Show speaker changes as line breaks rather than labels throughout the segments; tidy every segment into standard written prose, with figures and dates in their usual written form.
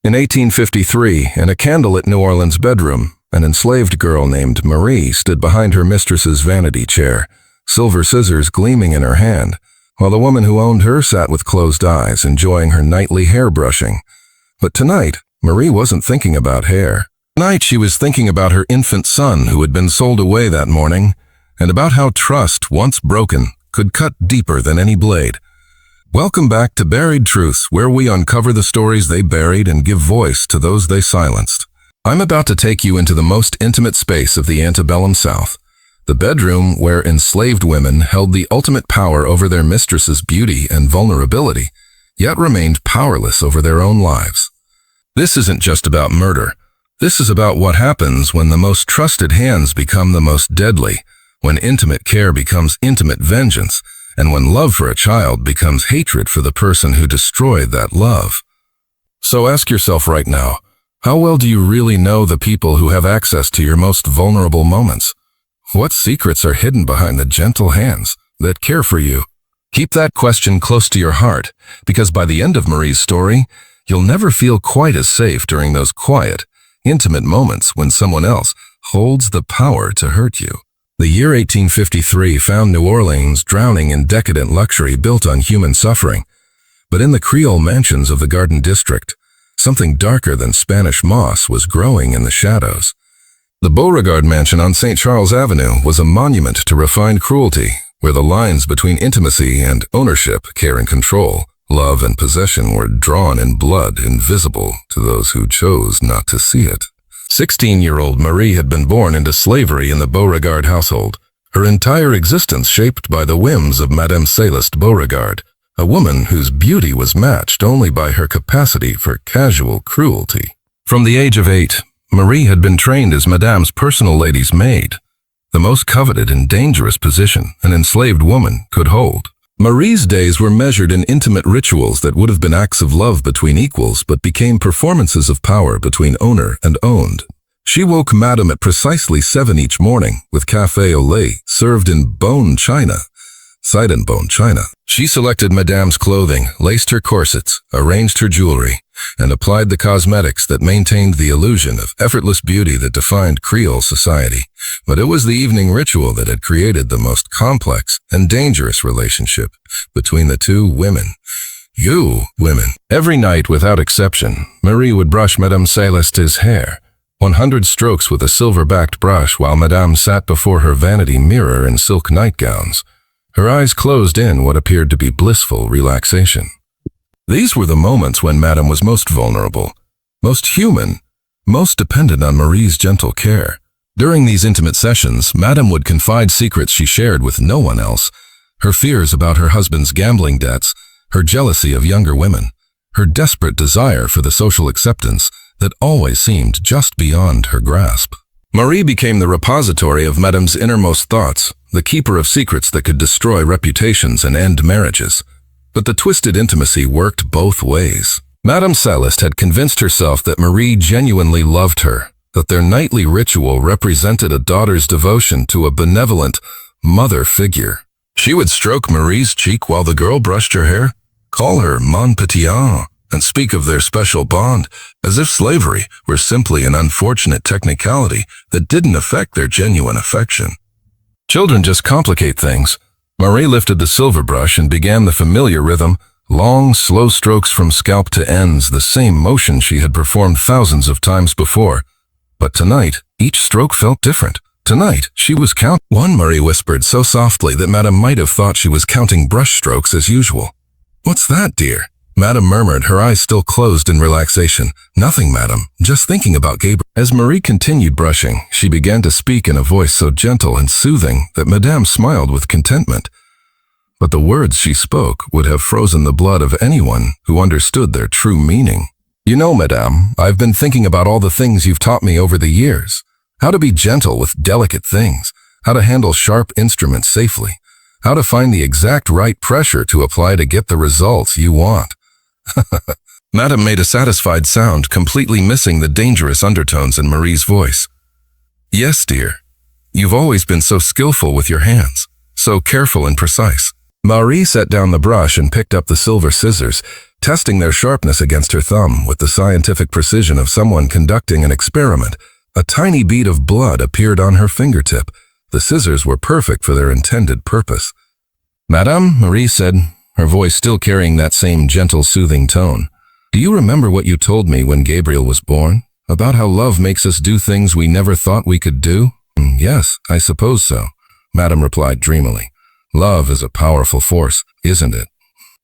In 1853, in a candlelit New Orleans bedroom, an enslaved girl named Marie stood behind her mistress's vanity chair, silver scissors gleaming in her hand, while the woman who owned her sat with closed eyes, enjoying her nightly hair brushing. But tonight, Marie wasn't thinking about hair. Tonight she was thinking about her infant son who had been sold away that morning, and about how trust, once broken, could cut deeper than any blade. Welcome back to Buried Truths, where we uncover the stories they buried and give voice to those they silenced. I'm about to take you into the most intimate space of the antebellum South, the bedroom where enslaved women held the ultimate power over their mistress's beauty and vulnerability, yet remained powerless over their own lives. This isn't just about murder. This is about what happens when the most trusted hands become the most deadly, when intimate care becomes intimate vengeance, and when love for a child becomes hatred for the person who destroyed that love. So ask yourself right now, how well do you really know the people who have access to your most vulnerable moments? What secrets are hidden behind the gentle hands that care for you? Keep that question close to your heart, because by the end of Marie's story, you'll never feel quite as safe during those quiet, intimate moments when someone else holds the power to hurt you. The year 1853 found New Orleans drowning in decadent luxury built on human suffering. But in the Creole mansions of the Garden District, something darker than Spanish moss was growing in the shadows. The Beauregard Mansion on St. Charles Avenue was a monument to refined cruelty, where the lines between intimacy and ownership, care and control, love and possession were drawn in blood, invisible to those who chose not to see it. 16-year-old Marie had been born into slavery in the Beauregard household, her entire existence shaped by the whims of Madame Céleste Beauregard, a woman whose beauty was matched only by her capacity for casual cruelty. From the age of 8, Marie had been trained as Madame's personal lady's maid, the most coveted and dangerous position an enslaved woman could hold. Marie's days were measured in intimate rituals that would have been acts of love between equals but became performances of power between owner and owned. She woke Madame at precisely 7 each morning with café au lait served in bone china, Sidon bone china. She selected Madame's clothing, laced her corsets, arranged her jewelry, and applied the cosmetics that maintained the illusion of effortless beauty that defined Creole society. But it was the evening ritual that had created the most complex and dangerous relationship between the two women. You women. Every night, without exception, Marie would brush Madame Céleste's hair, 100 strokes with a silver-backed brush, while Madame sat before her vanity mirror in silk nightgowns, her eyes closed in what appeared to be blissful relaxation. These were the moments when Madame was most vulnerable, most human, most dependent on Marie's gentle care. During these intimate sessions, Madame would confide secrets she shared with no one else, her fears about her husband's gambling debts, her jealousy of younger women, her desperate desire for the social acceptance that always seemed just beyond her grasp. Marie became the repository of Madame's innermost thoughts, the keeper of secrets that could destroy reputations and end marriages. But the twisted intimacy worked both ways. Madame Céleste had convinced herself that Marie genuinely loved her, that their nightly ritual represented a daughter's devotion to a benevolent mother figure. She would stroke Marie's cheek while the girl brushed her hair, call her mon petit ange, and speak of their special bond, as if slavery were simply an unfortunate technicality that didn't affect their genuine affection. Children just complicate things. Marie lifted the silver brush and began the familiar rhythm, long, slow strokes from scalp to ends, the same motion she had performed thousands of times before. But tonight, each stroke felt different. Tonight, she was counting. One, Marie whispered so softly that Madame might have thought she was counting brush strokes as usual. "What's that, dear?" Madame murmured, her eyes still closed in relaxation. "Nothing, Madame, just thinking about Gabriel." As Marie continued brushing, she began to speak in a voice so gentle and soothing that Madame smiled with contentment. But the words she spoke would have frozen the blood of anyone who understood their true meaning. "You know, Madame, I've been thinking about all the things you've taught me over the years. How to be gentle with delicate things, how to handle sharp instruments safely, how to find the exact right pressure to apply to get the results you want." Madame made a satisfied sound, completely missing the dangerous undertones in Marie's voice. "Yes, dear. You've always been so skillful with your hands, so careful and precise." Marie set down the brush and picked up the silver scissors, testing their sharpness against her thumb with the scientific precision of someone conducting an experiment. A tiny bead of blood appeared on her fingertip. The scissors were perfect for their intended purpose. "Madame," Marie said, her voice still carrying that same gentle, soothing tone, "do you remember what you told me when Gabriel was born? About how love makes us do things we never thought we could do?" "Yes, I suppose so," Madame replied dreamily. "Love is a powerful force, isn't it?"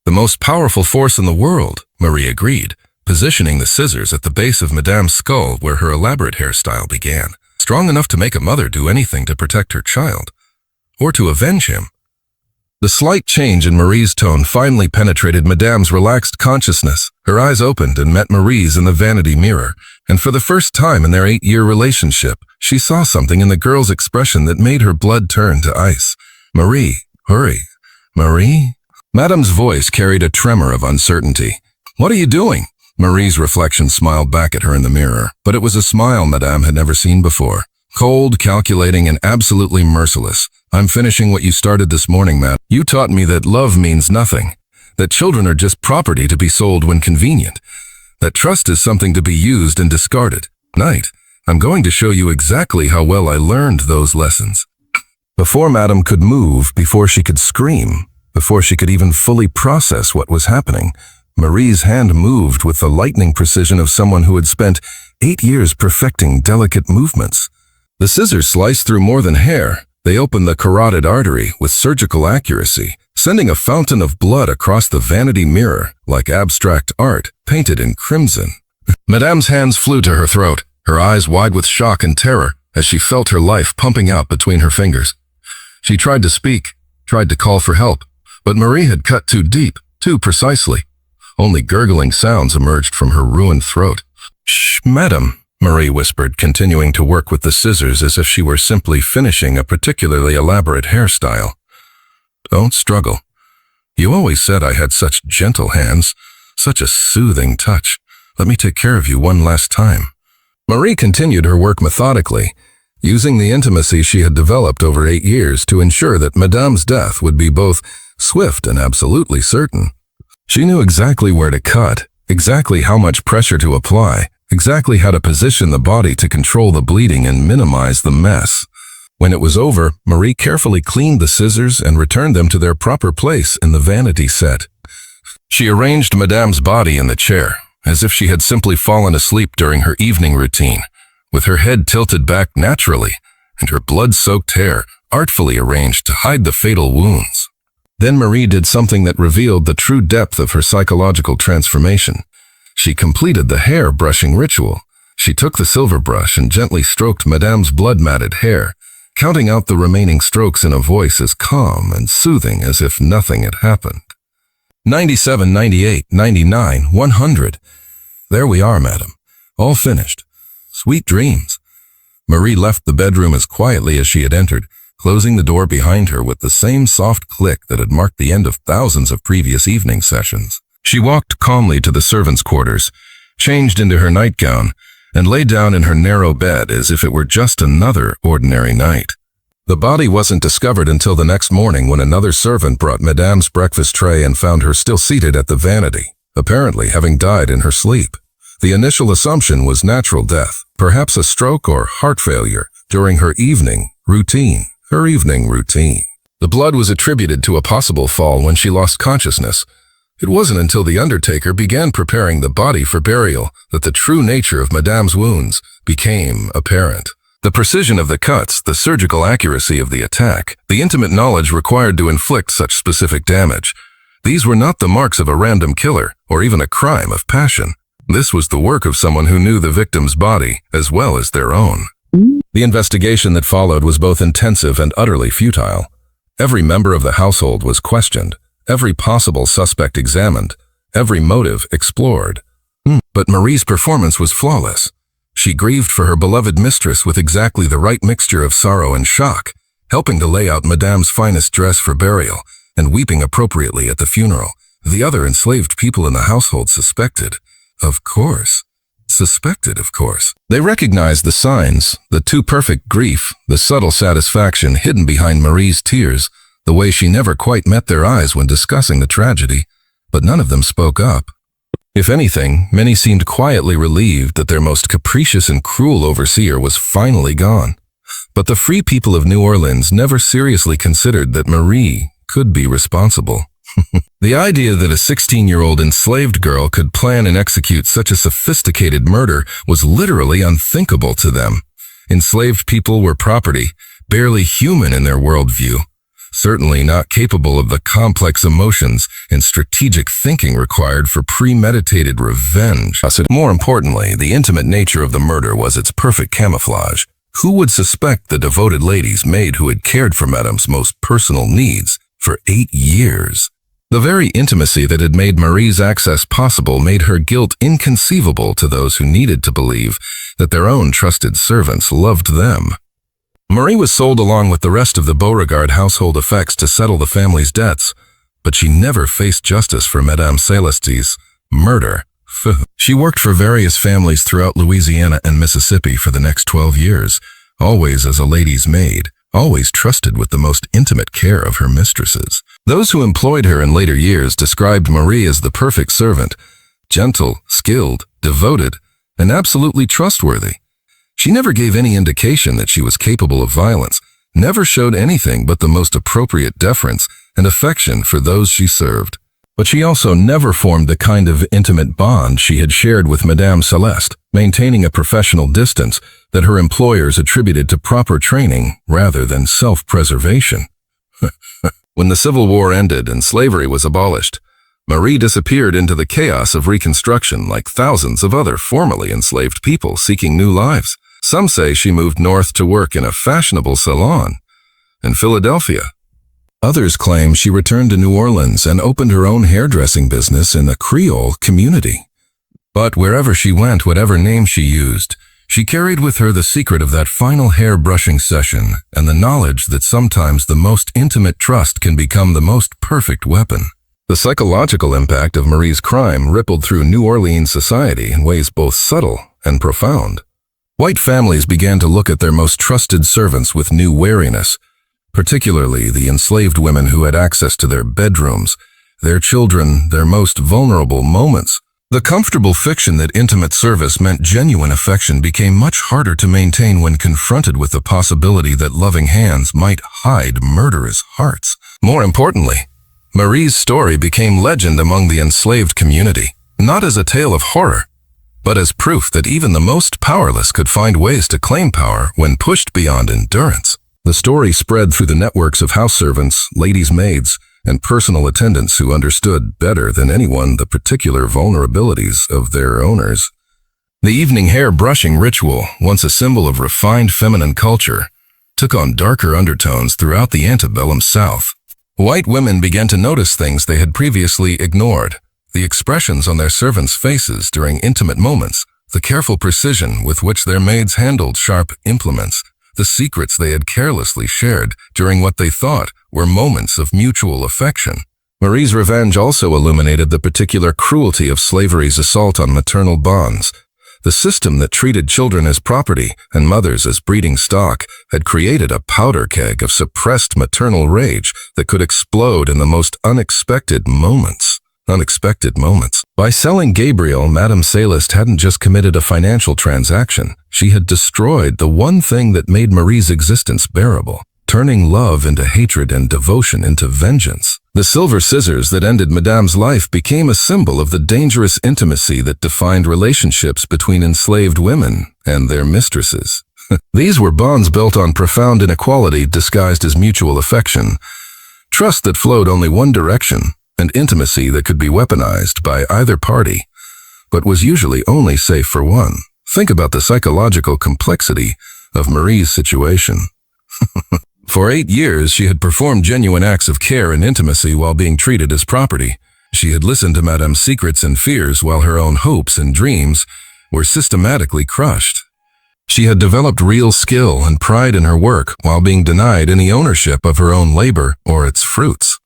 "The most powerful force in the world," Marie agreed, positioning the scissors at the base of Madame's skull where her elaborate hairstyle began. "Strong enough to make a mother do anything to protect her child, or to avenge him." The slight change in Marie's tone finally penetrated Madame's relaxed consciousness. Her eyes opened and met Marie's in the vanity mirror, and for the first time in their 8-year relationship, she saw something in the girl's expression that made her blood turn to ice. "Marie, hurry. Marie?" Madame's voice carried a tremor of uncertainty. "What are you doing?" Marie's reflection smiled back at her in the mirror, but it was a smile Madame had never seen before. Cold, calculating, and absolutely merciless. "I'm finishing what you started this morning, Madame. You taught me that love means nothing, that children are just property to be sold when convenient, that trust is something to be used and discarded. Tonight, I'm going to show you exactly how well I learned those lessons." Before Madame could move, before she could scream, before she could even fully process what was happening, Marie's hand moved with the lightning precision of someone who had spent 8 years perfecting delicate movements. The scissors sliced through more than hair. They opened the carotid artery with surgical accuracy, sending a fountain of blood across the vanity mirror like abstract art painted in crimson. Madame's hands flew to her throat, her eyes wide with shock and terror as she felt her life pumping out between her fingers. She tried to speak, tried to call for help, but Marie had cut too deep, too precisely. Only gurgling sounds emerged from her ruined throat. "Shh, Madame," Marie whispered, continuing to work with the scissors as if she were simply finishing a particularly elaborate hairstyle. "Don't struggle. You always said I had such gentle hands, such a soothing touch. Let me take care of you one last time." Marie continued her work methodically, using the intimacy she had developed over 8 years to ensure that Madame's death would be both swift and absolutely certain. She knew exactly where to cut, exactly how much pressure to apply, exactly how to position the body to control the bleeding and minimize the mess. When it was over, Marie carefully cleaned the scissors and returned them to their proper place in the vanity set. She arranged Madame's body in the chair, as if she had simply fallen asleep during her evening routine, with her head tilted back naturally and her blood-soaked hair artfully arranged to hide the fatal wounds. Then Marie did something that revealed the true depth of her psychological transformation. She completed the hair-brushing ritual. She took the silver brush and gently stroked Madame's blood-matted hair, counting out the remaining strokes in a voice as calm and soothing as if nothing had happened. 97, 98, 99, 100. There we are, Madame. All finished. Sweet dreams. Marie left the bedroom as quietly as she had entered, closing the door behind her with the same soft click that had marked the end of thousands of previous evening sessions. She walked calmly to the servants' quarters, changed into her nightgown, and lay down in her narrow bed as if it were just another ordinary night. The body wasn't discovered until the next morning when another servant brought Madame's breakfast tray and found her still seated at the vanity, apparently having died in her sleep. The initial assumption was natural death, perhaps a stroke or heart failure during her evening routine. The blood was attributed to a possible fall when she lost consciousness. It wasn't until the undertaker began preparing the body for burial that the true nature of Madame's wounds became apparent. The precision of the cuts, the surgical accuracy of the attack, the intimate knowledge required to inflict such specific damage. These were not the marks of a random killer or even a crime of passion. This was the work of someone who knew the victim's body as well as their own. The investigation that followed was both intensive and utterly futile. Every member of the household was questioned, every possible suspect examined, every motive explored. But Marie's performance was flawless. She grieved for her beloved mistress with exactly the right mixture of sorrow and shock, helping to lay out Madame's finest dress for burial and weeping appropriately at the funeral. The other enslaved people in the household suspected, of course. They recognized the signs, the too perfect grief, the subtle satisfaction hidden behind Marie's tears, the way she never quite met their eyes when discussing the tragedy, but none of them spoke up. If anything, many seemed quietly relieved that their most capricious and cruel overseer was finally gone. But the free people of New Orleans never seriously considered that Marie could be responsible. The idea that a 16-year-old enslaved girl could plan and execute such a sophisticated murder was literally unthinkable to them. Enslaved people were property, barely human in their worldview, certainly not capable of the complex emotions and strategic thinking required for premeditated revenge. More importantly, the intimate nature of the murder was its perfect camouflage. Who would suspect the devoted lady's maid who had cared for Madame's most personal needs for 8 years? The very intimacy that had made Marie's access possible made her guilt inconceivable to those who needed to believe that their own trusted servants loved them. Marie was sold along with the rest of the Beauregard household effects to settle the family's debts, but she never faced justice for Madame Celeste's murder. She worked for various families throughout Louisiana and Mississippi for the next 12 years, always as a lady's maid, always trusted with the most intimate care of her mistresses. Those who employed her in later years described Marie as the perfect servant, gentle, skilled, devoted, and absolutely trustworthy. She never gave any indication that she was capable of violence, never showed anything but the most appropriate deference and affection for those she served. But she also never formed the kind of intimate bond she had shared with Madame Celeste, maintaining a professional distance that her employers attributed to proper training rather than self-preservation. When the Civil War ended and slavery was abolished, Marie disappeared into the chaos of Reconstruction like thousands of other formerly enslaved people seeking new lives. Some say she moved north to work in a fashionable salon in Philadelphia. Others claim she returned to New Orleans and opened her own hairdressing business in the Creole community. But wherever she went, whatever name she used, she carried with her the secret of that final hair-brushing session and the knowledge that sometimes the most intimate trust can become the most perfect weapon. The psychological impact of Marie's crime rippled through New Orleans society in ways both subtle and profound. White families began to look at their most trusted servants with new wariness, particularly the enslaved women who had access to their bedrooms, their children, their most vulnerable moments. The comfortable fiction that intimate service meant genuine affection became much harder to maintain when confronted with the possibility that loving hands might hide murderous hearts. More importantly, Marie's story became legend among the enslaved community, not as a tale of horror, but as proof that even the most powerless could find ways to claim power when pushed beyond endurance. The story spread through the networks of house servants, ladies' maids, and personal attendants who understood better than anyone the particular vulnerabilities of their owners. The evening hair brushing ritual, once a symbol of refined feminine culture, took on darker undertones throughout the antebellum South. White women began to notice things they had previously ignored: the expressions on their servants' faces during intimate moments, the careful precision with which their maids handled sharp implements, the secrets they had carelessly shared during what they thought were moments of mutual affection. Marie's revenge also illuminated the particular cruelty of slavery's assault on maternal bonds. The system that treated children as property and mothers as breeding stock had created a powder keg of suppressed maternal rage that could explode in the most unexpected moments. By selling Gabriel, Madame Celeste hadn't just committed a financial transaction. She had destroyed the one thing that made Marie's existence bearable, turning love into hatred and devotion into vengeance. The silver scissors that ended Madame's life became a symbol of the dangerous intimacy that defined relationships between enslaved women and their mistresses. These were bonds built on profound inequality disguised as mutual affection, trust that flowed only one direction, and intimacy that could be weaponized by either party, but was usually only safe for one. Think about the psychological complexity of Marie's situation. For 8 years, she had performed genuine acts of care and intimacy while being treated as property. She had listened to Madame's secrets and fears while her own hopes and dreams were systematically crushed. She had developed real skill and pride in her work while being denied any ownership of her own labor or its fruits.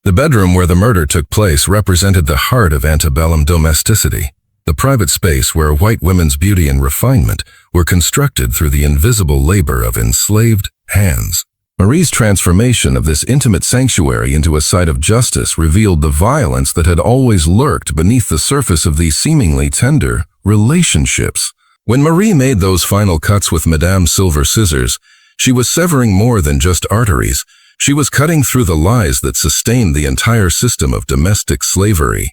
The bedroom where the murder took place represented the heart of antebellum domesticity, the private space where white women's beauty and refinement were constructed through the invisible labor of enslaved hands. Marie's transformation of this intimate sanctuary into a site of justice revealed the violence that had always lurked beneath the surface of these seemingly tender relationships. When Marie made those final cuts with Madame's silver scissors, she was severing more than just arteries. She was cutting through the lies that sustained the entire system of domestic slavery.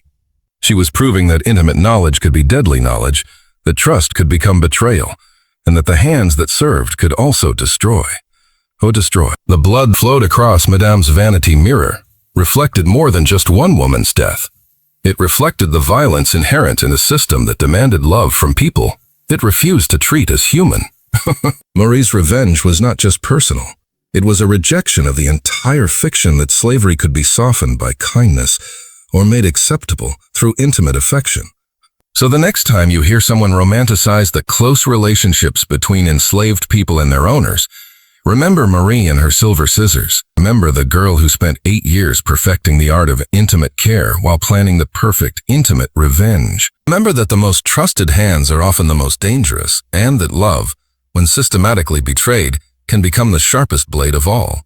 She was proving that intimate knowledge could be deadly knowledge, that trust could become betrayal, and that the hands that served could also destroy. Oh, destroy. The blood flowed across Madame's vanity mirror, reflected more than just one woman's death. It reflected the violence inherent in a system that demanded love from people it refused to treat as human. Marie's revenge was not just personal. It was a rejection of the entire fiction that slavery could be softened by kindness or made acceptable through intimate affection. So the next time you hear someone romanticize the close relationships between enslaved people and their owners, remember Marie and her silver scissors. Remember the girl who spent 8 years perfecting the art of intimate care while planning the perfect intimate revenge. Remember that the most trusted hands are often the most dangerous, and that love, when systematically betrayed, can become the sharpest blade of all.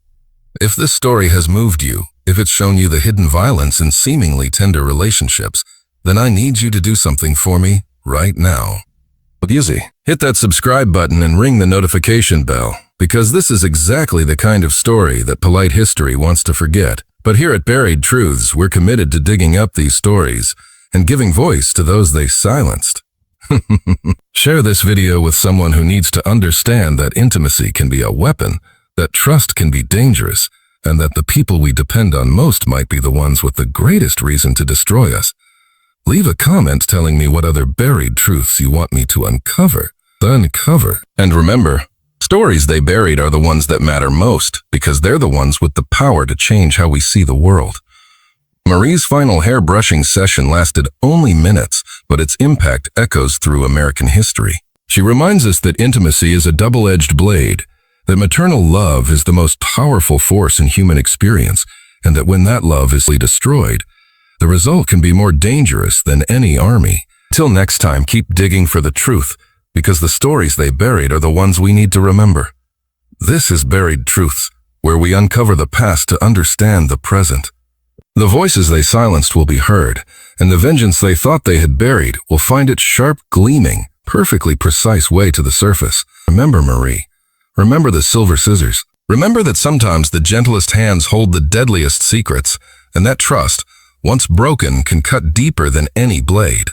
If this story has moved you, if it's shown you the hidden violence in seemingly tender relationships, then I need you to do something for me right now. Easy. Hit that subscribe button and ring the notification bell, because this is exactly the kind of story that polite history wants to forget. But here at Buried Truths, we're committed to digging up these stories and giving voice to those they silenced. Share this video with someone who needs to understand that intimacy can be a weapon, that trust can be dangerous, and that the people we depend on most might be the ones with the greatest reason to destroy us. Leave a comment telling me what other buried truths you want me to uncover. And remember, stories they buried are the ones that matter most, because they're the ones with the power to change how we see the world. Marie's final hair-brushing session lasted only minutes, but its impact echoes through American history. She reminds us that intimacy is a double-edged blade, that maternal love is the most powerful force in human experience, and that when that love is destroyed, the result can be more dangerous than any army. Till next time, keep digging for the truth, because the stories they buried are the ones we need to remember. This is Buried Truths, where we uncover the past to understand the present. The voices they silenced will be heard, and the vengeance they thought they had buried will find its sharp, gleaming, perfectly precise way to the surface. Remember, Marie. Remember the silver scissors. Remember that sometimes the gentlest hands hold the deadliest secrets, and that trust, once broken, can cut deeper than any blade.